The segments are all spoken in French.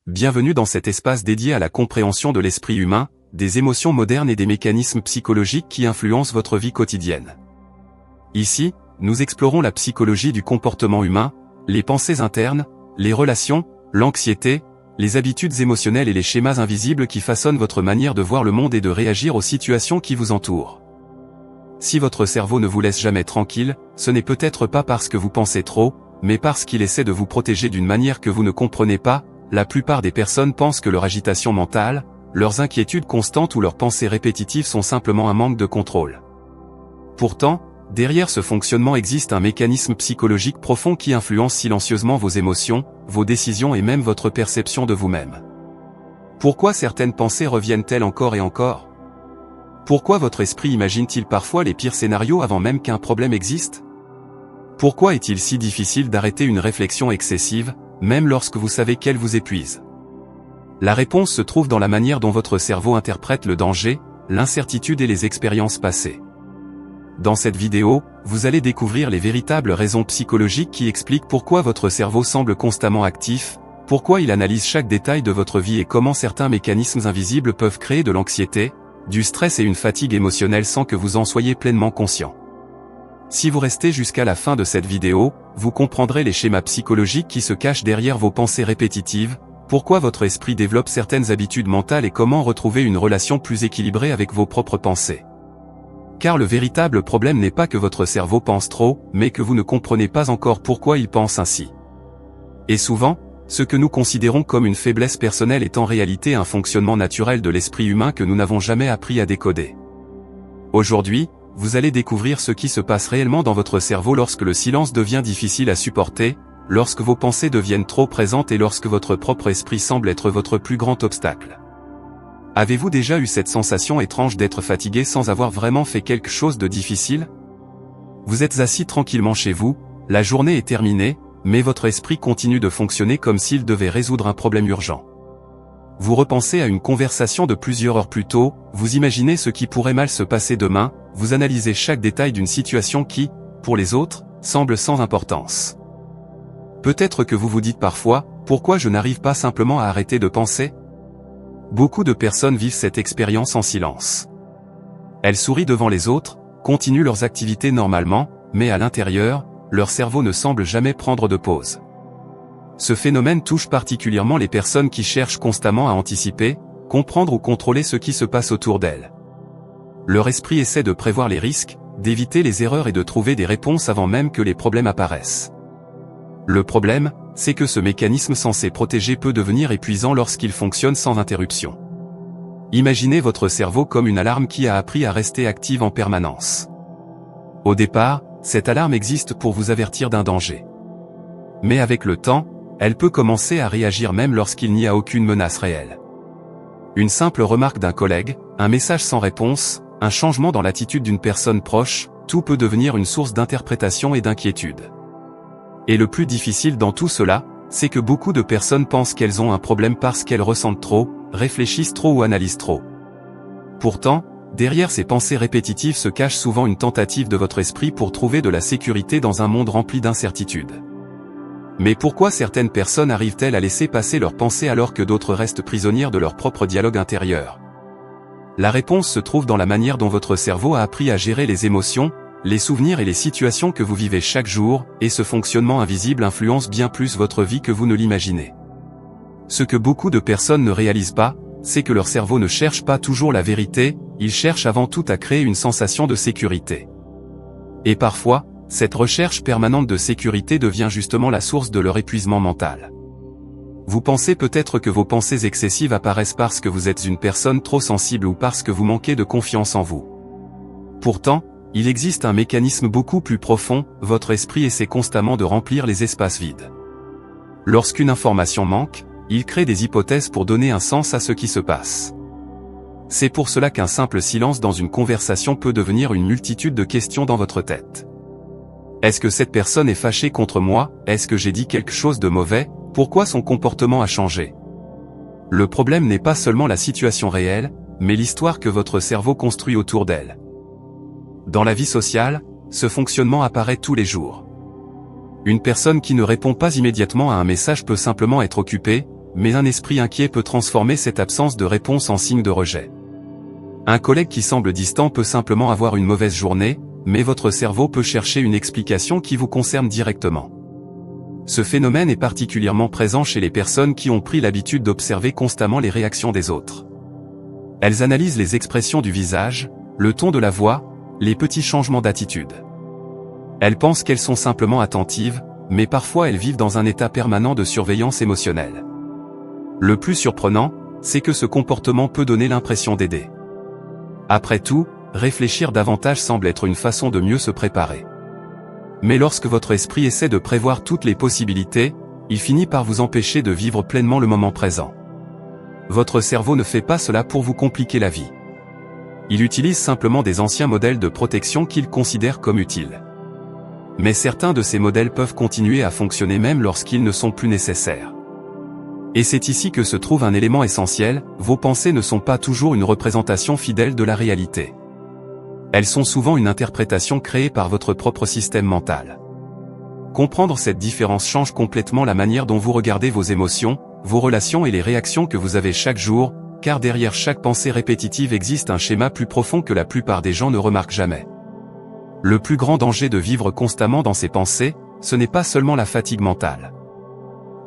Bienvenue dans cet espace dédié à la compréhension de l'esprit humain, des émotions modernes et des mécanismes psychologiques qui influencent votre vie quotidienne. Ici, nous explorons la psychologie du comportement humain, les pensées internes, les relations, l'anxiété, les habitudes émotionnelles et les schémas invisibles qui façonnent votre manière de voir le monde et de réagir aux situations qui vous entourent. Si votre cerveau ne vous laisse jamais tranquille, ce n'est peut-être pas parce que vous pensez trop, mais parce qu'il essaie de vous protéger d'une manière que vous ne comprenez pas. La plupart des personnes pensent que leur agitation mentale, leurs inquiétudes constantes ou leurs pensées répétitives sont simplement un manque de contrôle. Pourtant, derrière ce fonctionnement existe un mécanisme psychologique profond qui influence silencieusement vos émotions, vos décisions et même votre perception de vous-même. Pourquoi certaines pensées reviennent-elles encore et encore ? Pourquoi votre esprit imagine-t-il parfois les pires scénarios avant même qu'un problème existe ? Pourquoi est-il si difficile d'arrêter une réflexion excessive, même lorsque vous savez qu'elle vous épuise? La réponse se trouve dans la manière dont votre cerveau interprète le danger, l'incertitude et les expériences passées. Dans cette vidéo, vous allez découvrir les véritables raisons psychologiques qui expliquent pourquoi votre cerveau semble constamment actif, pourquoi il analyse chaque détail de votre vie et comment certains mécanismes invisibles peuvent créer de l'anxiété, du stress et une fatigue émotionnelle sans que vous en soyez pleinement conscient. Si vous restez jusqu'à la fin de cette vidéo, vous comprendrez les schémas psychologiques qui se cachent derrière vos pensées répétitives, pourquoi votre esprit développe certaines habitudes mentales et comment retrouver une relation plus équilibrée avec vos propres pensées. Car le véritable problème n'est pas que votre cerveau pense trop, mais que vous ne comprenez pas encore pourquoi il pense ainsi. Et souvent, ce que nous considérons comme une faiblesse personnelle est en réalité un fonctionnement naturel de l'esprit humain que nous n'avons jamais appris à décoder. Aujourd'hui, vous allez découvrir ce qui se passe réellement dans votre cerveau lorsque le silence devient difficile à supporter, lorsque vos pensées deviennent trop présentes et lorsque votre propre esprit semble être votre plus grand obstacle. Avez-vous déjà eu cette sensation étrange d'être fatigué sans avoir vraiment fait quelque chose de difficile ? Vous êtes assis tranquillement chez vous, la journée est terminée, mais votre esprit continue de fonctionner comme s'il devait résoudre un problème urgent. Vous repensez à une conversation de plusieurs heures plus tôt, vous imaginez ce qui pourrait mal se passer demain, vous analysez chaque détail d'une situation qui, pour les autres, semble sans importance. Peut-être que vous vous dites parfois, pourquoi je n'arrive pas simplement à arrêter de penser ? Beaucoup de personnes vivent cette expérience en silence. Elles sourient devant les autres, continuent leurs activités normalement, mais à l'intérieur, leur cerveau ne semble jamais prendre de pause. Ce phénomène touche particulièrement les personnes qui cherchent constamment à anticiper, comprendre ou contrôler ce qui se passe autour d'elles. Leur esprit essaie de prévoir les risques, d'éviter les erreurs et de trouver des réponses avant même que les problèmes apparaissent. Le problème, c'est que ce mécanisme censé protéger peut devenir épuisant lorsqu'il fonctionne sans interruption. Imaginez votre cerveau comme une alarme qui a appris à rester active en permanence. Au départ, cette alarme existe pour vous avertir d'un danger. Mais avec le temps, elle peut commencer à réagir même lorsqu'il n'y a aucune menace réelle. Une simple remarque d'un collègue, un message sans réponse, un changement dans l'attitude d'une personne proche, tout peut devenir une source d'interprétation et d'inquiétude. Et le plus difficile dans tout cela, c'est que beaucoup de personnes pensent qu'elles ont un problème parce qu'elles ressentent trop, réfléchissent trop ou analysent trop. Pourtant, derrière ces pensées répétitives se cache souvent une tentative de votre esprit pour trouver de la sécurité dans un monde rempli d'incertitudes. Mais pourquoi certaines personnes arrivent-elles à laisser passer leurs pensées alors que d'autres restent prisonnières de leur propre dialogue intérieur ? La réponse se trouve dans la manière dont votre cerveau a appris à gérer les émotions, les souvenirs et les situations que vous vivez chaque jour, et ce fonctionnement invisible influence bien plus votre vie que vous ne l'imaginez. Ce que beaucoup de personnes ne réalisent pas, c'est que leur cerveau ne cherche pas toujours la vérité, il cherche avant tout à créer une sensation de sécurité. Et parfois, cette recherche permanente de sécurité devient justement la source de leur épuisement mental. Vous pensez peut-être que vos pensées excessives apparaissent parce que vous êtes une personne trop sensible ou parce que vous manquez de confiance en vous. Pourtant, il existe un mécanisme beaucoup plus profond, votre esprit essaie constamment de remplir les espaces vides. Lorsqu'une information manque, il crée des hypothèses pour donner un sens à ce qui se passe. C'est pour cela qu'un simple silence dans une conversation peut devenir une multitude de questions dans votre tête. Est-ce que cette personne est fâchée contre moi? Est-ce que j'ai dit quelque chose de mauvais? Pourquoi son comportement a changé? Le problème n'est pas seulement la situation réelle, mais l'histoire que votre cerveau construit autour d'elle. Dans la vie sociale, ce fonctionnement apparaît tous les jours. Une personne qui ne répond pas immédiatement à un message peut simplement être occupée, mais un esprit inquiet peut transformer cette absence de réponse en signe de rejet. Un collègue qui semble distant peut simplement avoir une mauvaise journée, mais votre cerveau peut chercher une explication qui vous concerne directement. Ce phénomène est particulièrement présent chez les personnes qui ont pris l'habitude d'observer constamment les réactions des autres. Elles analysent les expressions du visage, le ton de la voix, les petits changements d'attitude. Elles pensent qu'elles sont simplement attentives, mais parfois elles vivent dans un état permanent de surveillance émotionnelle. Le plus surprenant, c'est que ce comportement peut donner l'impression d'aider. Après tout, réfléchir davantage semble être une façon de mieux se préparer. Mais lorsque votre esprit essaie de prévoir toutes les possibilités, il finit par vous empêcher de vivre pleinement le moment présent. Votre cerveau ne fait pas cela pour vous compliquer la vie. Il utilise simplement des anciens modèles de protection qu'il considère comme utiles. Mais certains de ces modèles peuvent continuer à fonctionner même lorsqu'ils ne sont plus nécessaires. Et c'est ici que se trouve un élément essentiel, vos pensées ne sont pas toujours une représentation fidèle de la réalité. Elles sont souvent une interprétation créée par votre propre système mental. Comprendre cette différence change complètement la manière dont vous regardez vos émotions, vos relations et les réactions que vous avez chaque jour, car derrière chaque pensée répétitive existe un schéma plus profond que la plupart des gens ne remarquent jamais. Le plus grand danger de vivre constamment dans ces pensées, ce n'est pas seulement la fatigue mentale.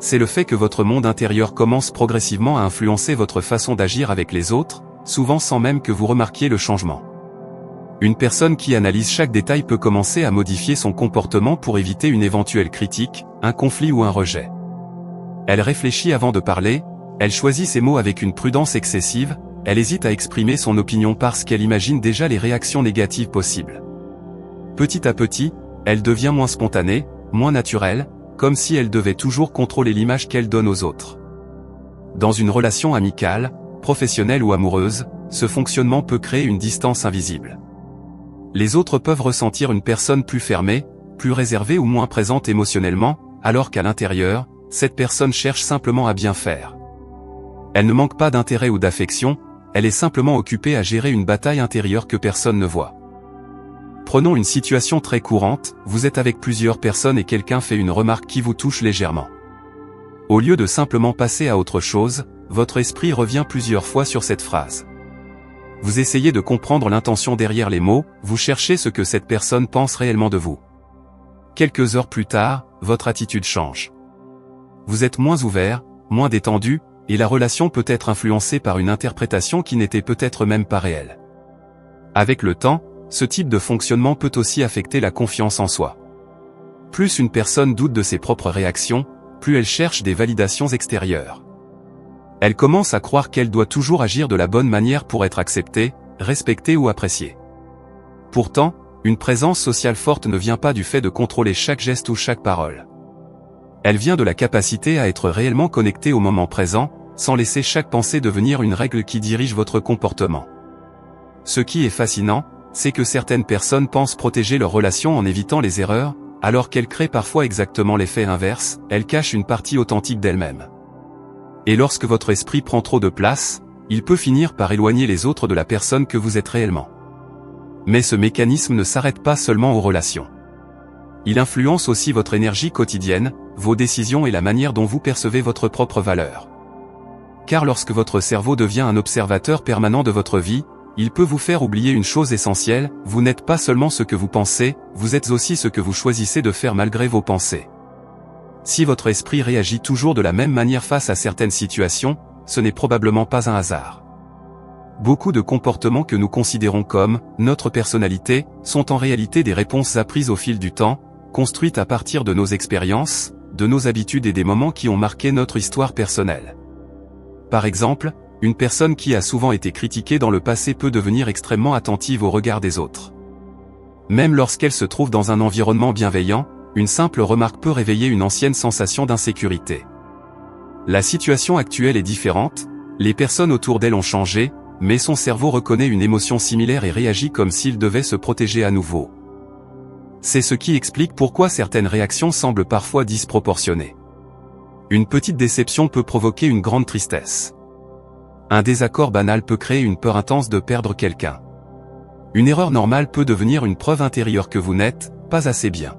C'est le fait que votre monde intérieur commence progressivement à influencer votre façon d'agir avec les autres, souvent sans même que vous remarquiez le changement. Une personne qui analyse chaque détail peut commencer à modifier son comportement pour éviter une éventuelle critique, un conflit ou un rejet. Elle réfléchit avant de parler, elle choisit ses mots avec une prudence excessive, elle hésite à exprimer son opinion parce qu'elle imagine déjà les réactions négatives possibles. Petit à petit, elle devient moins spontanée, moins naturelle, comme si elle devait toujours contrôler l'image qu'elle donne aux autres. Dans une relation amicale, professionnelle ou amoureuse, ce fonctionnement peut créer une distance invisible. Les autres peuvent ressentir une personne plus fermée, plus réservée ou moins présente émotionnellement, alors qu'à l'intérieur, cette personne cherche simplement à bien faire. Elle ne manque pas d'intérêt ou d'affection, elle est simplement occupée à gérer une bataille intérieure que personne ne voit. Prenons une situation très courante, vous êtes avec plusieurs personnes et quelqu'un fait une remarque qui vous touche légèrement. Au lieu de simplement passer à autre chose, votre esprit revient plusieurs fois sur cette phrase. Vous essayez de comprendre l'intention derrière les mots, vous cherchez ce que cette personne pense réellement de vous. Quelques heures plus tard, votre attitude change. Vous êtes moins ouvert, moins détendu, et la relation peut être influencée par une interprétation qui n'était peut-être même pas réelle. Avec le temps, ce type de fonctionnement peut aussi affecter la confiance en soi. Plus une personne doute de ses propres réactions, plus elle cherche des validations extérieures. Elle commence à croire qu'elle doit toujours agir de la bonne manière pour être acceptée, respectée ou appréciée. Pourtant, une présence sociale forte ne vient pas du fait de contrôler chaque geste ou chaque parole. Elle vient de la capacité à être réellement connectée au moment présent, sans laisser chaque pensée devenir une règle qui dirige votre comportement. Ce qui est fascinant, c'est que certaines personnes pensent protéger leurs relations en évitant les erreurs, alors qu'elles créent parfois exactement l'effet inverse, elles cachent une partie authentique d'elles-mêmes. Et lorsque votre esprit prend trop de place, il peut finir par éloigner les autres de la personne que vous êtes réellement. Mais ce mécanisme ne s'arrête pas seulement aux relations. Il influence aussi votre énergie quotidienne, vos décisions et la manière dont vous percevez votre propre valeur. Car lorsque votre cerveau devient un observateur permanent de votre vie, il peut vous faire oublier une chose essentielle, vous n'êtes pas seulement ce que vous pensez, vous êtes aussi ce que vous choisissez de faire malgré vos pensées. Si votre esprit réagit toujours de la même manière face à certaines situations, ce n'est probablement pas un hasard. Beaucoup de comportements que nous considérons comme notre personnalité sont en réalité des réponses apprises au fil du temps, construites à partir de nos expériences, de nos habitudes et des moments qui ont marqué notre histoire personnelle. Par exemple, une personne qui a souvent été critiquée dans le passé peut devenir extrêmement attentive au regard des autres. Même lorsqu'elle se trouve dans un environnement bienveillant, une simple remarque peut réveiller une ancienne sensation d'insécurité. La situation actuelle est différente, les personnes autour d'elle ont changé, mais son cerveau reconnaît une émotion similaire et réagit comme s'il devait se protéger à nouveau. C'est ce qui explique pourquoi certaines réactions semblent parfois disproportionnées. Une petite déception peut provoquer une grande tristesse. Un désaccord banal peut créer une peur intense de perdre quelqu'un. Une erreur normale peut devenir une preuve intérieure que vous n'êtes pas assez bien.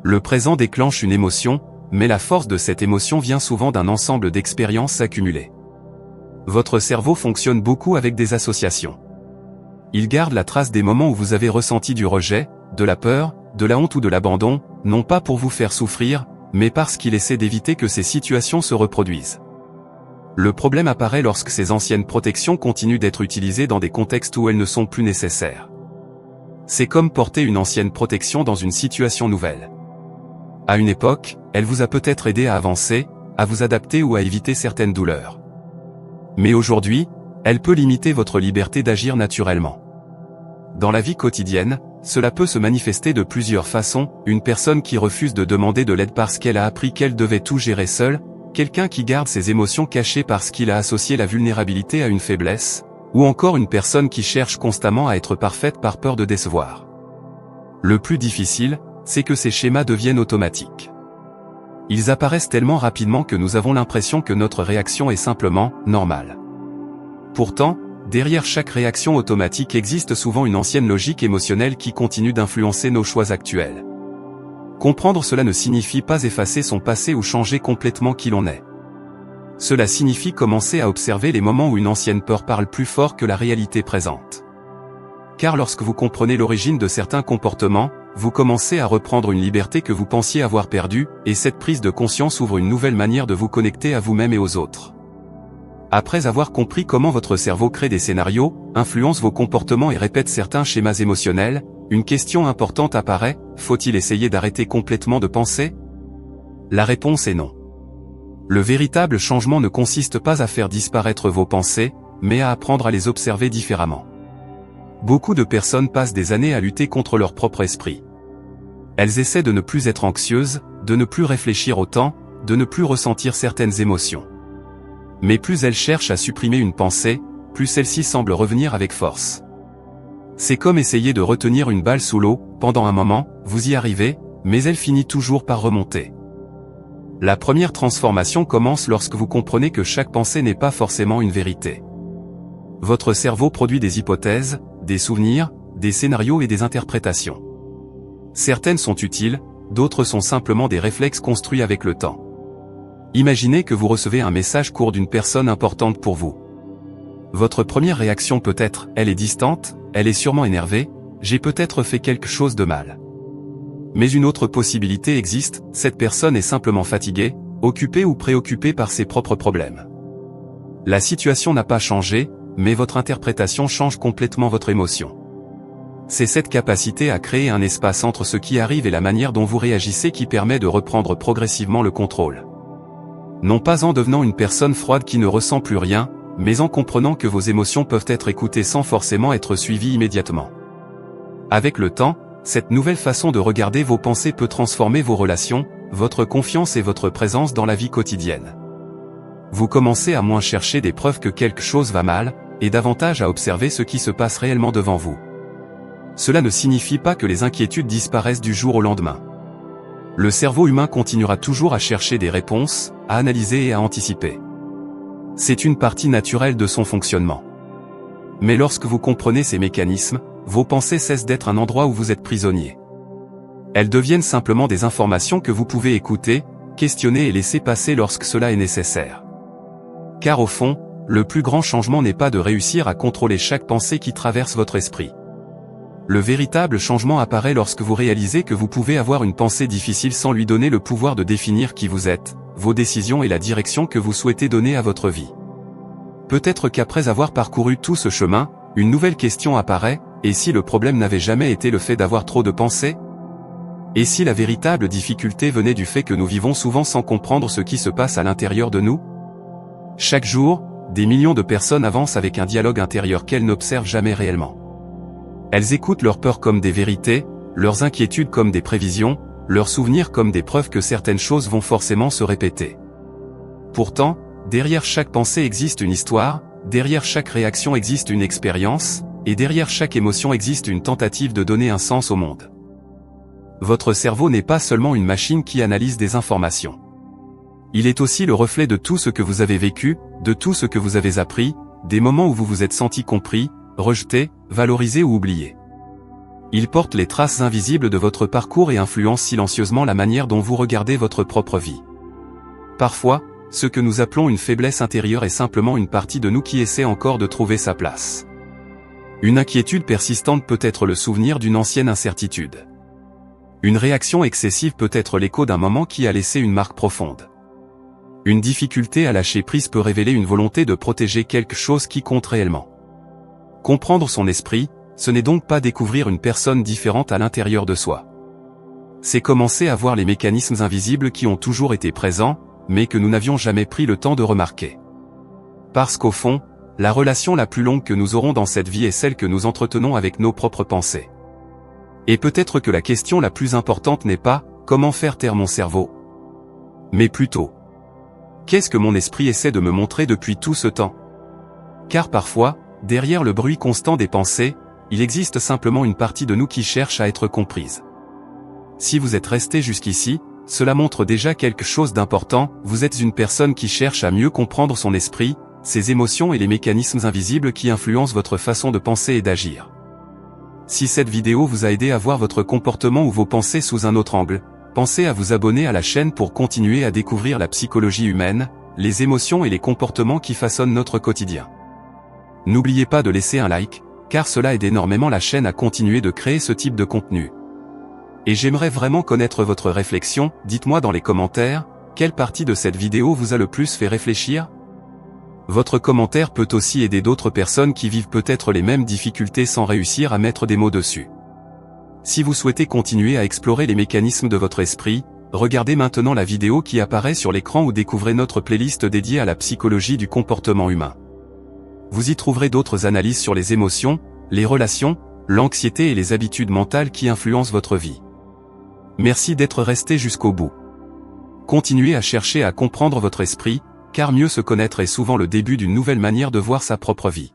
Le présent déclenche une émotion, mais la force de cette émotion vient souvent d'un ensemble d'expériences accumulées. Votre cerveau fonctionne beaucoup avec des associations. Il garde la trace des moments où vous avez ressenti du rejet, de la peur, de la honte ou de l'abandon, non pas pour vous faire souffrir, mais parce qu'il essaie d'éviter que ces situations se reproduisent. Le problème apparaît lorsque ces anciennes protections continuent d'être utilisées dans des contextes où elles ne sont plus nécessaires. C'est comme porter une ancienne protection dans une situation nouvelle. À une époque, elle vous a peut-être aidé à avancer, à vous adapter ou à éviter certaines douleurs. Mais aujourd'hui, elle peut limiter votre liberté d'agir naturellement. Dans la vie quotidienne, cela peut se manifester de plusieurs façons, une personne qui refuse de demander de l'aide parce qu'elle a appris qu'elle devait tout gérer seule, quelqu'un qui garde ses émotions cachées parce qu'il a associé la vulnérabilité à une faiblesse, ou encore une personne qui cherche constamment à être parfaite par peur de décevoir. Le plus difficile, c'est que ces schémas deviennent automatiques. Ils apparaissent tellement rapidement que nous avons l'impression que notre réaction est simplement normale. Pourtant, derrière chaque réaction automatique existe souvent une ancienne logique émotionnelle qui continue d'influencer nos choix actuels. Comprendre cela ne signifie pas effacer son passé ou changer complètement qui l'on est. Cela signifie commencer à observer les moments où une ancienne peur parle plus fort que la réalité présente. Car lorsque vous comprenez l'origine de certains comportements, vous commencez à reprendre une liberté que vous pensiez avoir perdue, et cette prise de conscience ouvre une nouvelle manière de vous connecter à vous-même et aux autres. Après avoir compris comment votre cerveau crée des scénarios, influence vos comportements et répète certains schémas émotionnels, une question importante apparaît, faut-il essayer d'arrêter complètement de penser? La réponse est non. Le véritable changement ne consiste pas à faire disparaître vos pensées, mais à apprendre à les observer différemment. Beaucoup de personnes passent des années à lutter contre leur propre esprit. Elles essaient de ne plus être anxieuses, de ne plus réfléchir autant, de ne plus ressentir certaines émotions. Mais plus elles cherchent à supprimer une pensée, plus celle-ci semble revenir avec force. C'est comme essayer de retenir une balle sous l'eau, pendant un moment, vous y arrivez, mais elle finit toujours par remonter. La première transformation commence lorsque vous comprenez que chaque pensée n'est pas forcément une vérité. Votre cerveau produit des hypothèses, des souvenirs, des scénarios et des interprétations. Certaines sont utiles, d'autres sont simplement des réflexes construits avec le temps. Imaginez que vous recevez un message court d'une personne importante pour vous. Votre première réaction peut être « elle est distante, elle est sûrement énervée, j'ai peut-être fait quelque chose de mal ». Mais une autre possibilité existe, cette personne est simplement fatiguée, occupée ou préoccupée par ses propres problèmes. La situation n'a pas changé, mais votre interprétation change complètement votre émotion. C'est cette capacité à créer un espace entre ce qui arrive et la manière dont vous réagissez qui permet de reprendre progressivement le contrôle. Non pas en devenant une personne froide qui ne ressent plus rien, mais en comprenant que vos émotions peuvent être écoutées sans forcément être suivies immédiatement. Avec le temps, cette nouvelle façon de regarder vos pensées peut transformer vos relations, votre confiance et votre présence dans la vie quotidienne. Vous commencez à moins chercher des preuves que quelque chose va mal, et davantage à observer ce qui se passe réellement devant vous. Cela ne signifie pas que les inquiétudes disparaissent du jour au lendemain. Le cerveau humain continuera toujours à chercher des réponses, à analyser et à anticiper. C'est une partie naturelle de son fonctionnement. Mais lorsque vous comprenez ces mécanismes, vos pensées cessent d'être un endroit où vous êtes prisonnier. Elles deviennent simplement des informations que vous pouvez écouter, questionner et laisser passer lorsque cela est nécessaire. Car au fond, le plus grand changement n'est pas de réussir à contrôler chaque pensée qui traverse votre esprit. Le véritable changement apparaît lorsque vous réalisez que vous pouvez avoir une pensée difficile sans lui donner le pouvoir de définir qui vous êtes, vos décisions et la direction que vous souhaitez donner à votre vie. Peut-être qu'après avoir parcouru tout ce chemin, une nouvelle question apparaît, et si le problème n'avait jamais été le fait d'avoir trop de pensées? Et si la véritable difficulté venait du fait que nous vivons souvent sans comprendre ce qui se passe à l'intérieur de nous? Chaque jour, des millions de personnes avancent avec un dialogue intérieur qu'elles n'observent jamais réellement. Elles écoutent leurs peurs comme des vérités, leurs inquiétudes comme des prévisions, leurs souvenirs comme des preuves que certaines choses vont forcément se répéter. Pourtant, derrière chaque pensée existe une histoire, derrière chaque réaction existe une expérience, et derrière chaque émotion existe une tentative de donner un sens au monde. Votre cerveau n'est pas seulement une machine qui analyse des informations. Il est aussi le reflet de tout ce que vous avez vécu, de tout ce que vous avez appris, des moments où vous vous êtes senti compris, rejeté, valorisé ou oublié. Il porte les traces invisibles de votre parcours et influence silencieusement la manière dont vous regardez votre propre vie. Parfois, ce que nous appelons une faiblesse intérieure est simplement une partie de nous qui essaie encore de trouver sa place. Une inquiétude persistante peut être le souvenir d'une ancienne incertitude. Une réaction excessive peut être l'écho d'un moment qui a laissé une marque profonde. Une difficulté à lâcher prise peut révéler une volonté de protéger quelque chose qui compte réellement. Comprendre son esprit, ce n'est donc pas découvrir une personne différente à l'intérieur de soi. C'est commencer à voir les mécanismes invisibles qui ont toujours été présents, mais que nous n'avions jamais pris le temps de remarquer. Parce qu'au fond, la relation la plus longue que nous aurons dans cette vie est celle que nous entretenons avec nos propres pensées. Et peut-être que la question la plus importante n'est pas « comment faire taire mon cerveau ?», mais plutôt « qu'est-ce que mon esprit essaie de me montrer depuis tout ce temps ?» Car parfois, derrière le bruit constant des pensées, il existe simplement une partie de nous qui cherche à être comprise. Si vous êtes resté jusqu'ici, cela montre déjà quelque chose d'important, vous êtes une personne qui cherche à mieux comprendre son esprit, ses émotions et les mécanismes invisibles qui influencent votre façon de penser et d'agir. Si cette vidéo vous a aidé à voir votre comportement ou vos pensées sous un autre angle, pensez à vous abonner à la chaîne pour continuer à découvrir la psychologie humaine, les émotions et les comportements qui façonnent notre quotidien. N'oubliez pas de laisser un like, car cela aide énormément la chaîne à continuer de créer ce type de contenu. Et j'aimerais vraiment connaître votre réflexion, dites-moi dans les commentaires, quelle partie de cette vidéo vous a le plus fait réfléchir ? Votre commentaire peut aussi aider d'autres personnes qui vivent peut-être les mêmes difficultés sans réussir à mettre des mots dessus. Si vous souhaitez continuer à explorer les mécanismes de votre esprit, regardez maintenant la vidéo qui apparaît sur l'écran ou découvrez notre playlist dédiée à la psychologie du comportement humain. Vous y trouverez d'autres analyses sur les émotions, les relations, l'anxiété et les habitudes mentales qui influencent votre vie. Merci d'être resté jusqu'au bout. Continuez à chercher à comprendre votre esprit, car mieux se connaître est souvent le début d'une nouvelle manière de voir sa propre vie.